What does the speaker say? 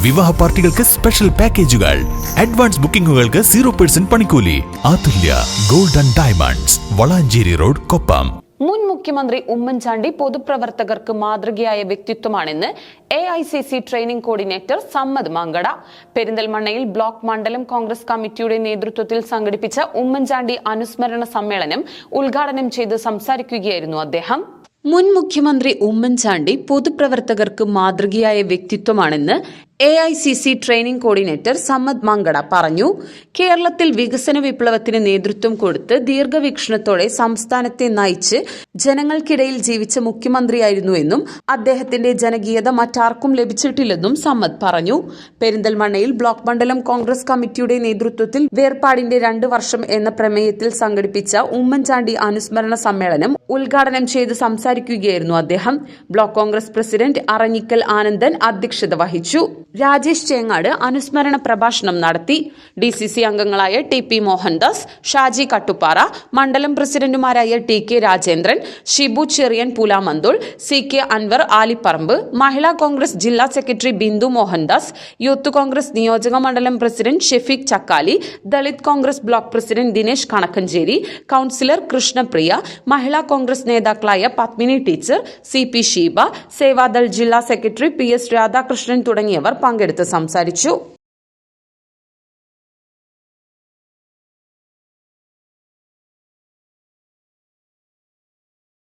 വിവാഹ പാർട്ടികൾക്ക് സ്പെഷ്യൽ പാക്കേജുകൾ, അഡ്വാൻസ് ബുക്കിംഗുകൾക്ക് 0% പണിക്കൂലി. Athulya gold and diamonds, Valanchery road, Koppam. മുൻ മുഖ്യമന്ത്രി ഉമ്മൻചാണ്ടി പൊതുപ്രവർത്തകർക്ക് മാതൃകയായ വ്യക്തിത്വമാണെന്ന് AICC training coordinator Samad Mankada. പെരിന്തൽമണ്ണയിൽ ബ്ലോക്ക് മണ്ഡലം കോൺഗ്രസ് കമ്മിറ്റിയുടെ നേതൃത്വത്തിൽ സംഘടിപ്പിച്ച ഉമ്മൻചാണ്ടി അനുസ്മരണ സമ്മേളനം ഉദ്ഘാടനം ചെയ്ത് സംസാരിക്കുകയായിരുന്നു അദ്ദേഹം. മുൻ മുഖ്യമന്ത്രി ഉമ്മൻചാണ്ടി പൊതുപ്രവർത്തകർക്ക് മാതൃകയായ വ്യക്തിത്വമാണെന്ന് AICC training coordinator Samad Mankada പറഞ്ഞു. കേരളത്തിൽ വികസന വിപ്ലവത്തിന് നേതൃത്വം കൊടുത്ത് ദീർഘവീക്ഷണത്തോടെ സംസ്ഥാനത്തെ നയിച്ച് ജനങ്ങൾക്കിടയിൽ ജീവിച്ച മുഖ്യമന്ത്രിയായിരുന്നുവെന്നും അദ്ദേഹത്തിന്റെ ജനകീയത മറ്റാർക്കും ലഭിച്ചിട്ടില്ലെന്നും സമ്മദ് പറഞ്ഞു. പെരിന്തൽമണ്ണയിൽ ബ്ലോക്ക് മണ്ഡലം കോൺഗ്രസ് കമ്മിറ്റിയുടെ നേതൃത്വത്തിൽ വേർപാടിന്റെ 2 വർഷം എന്ന പ്രമേയത്തിൽ സംഘടിപ്പിച്ച ഉമ്മൻചാണ്ടി അനുസ്മരണ സമ്മേളനം ഉദ്ഘാടനം ചെയ്ത് സംസാരിക്കുകയായിരുന്നു അദ്ദേഹം. ബ്ലോക്ക് കോൺഗ്രസ് പ്രസിഡന്റ് അറഞ്ഞിക്കൽ ആനന്ദൻ അധ്യക്ഷത വഹിച്ചു. രാജേഷ് ചേങ്ങാട് അനുസ്മരണ പ്രഭാഷണം നടത്തി. DCC അംഗങ്ങളായ TP മോഹൻദാസ്, ഷാജി കട്ടുപ്പാറ, മണ്ഡലം പ്രസിഡന്റുമാരായ TK Rajendran, Shibu Cherian പൂലാമന്തോൾ, CK Anwar Aliparamba, Mahila Congress ജില്ലാ secretary Bindu Mohandas, youth Congress നിയോജക മണ്ഡലം president Shefeeq Chakkali, Dalit Congress block president Dinesh Kanakkancheri, councillor Krishnapriya, Mahila Congress നേതാക്കളായ പത്മിനി ടീച്ചർ, CP ഷീബ, സേവാദൾ ജില്ലാ സെക്രട്ടറി PS രാധാകൃഷ്ണൻ തുടങ്ങിയവർ പങ്കെടുത്ത് സംസാരിച്ചു.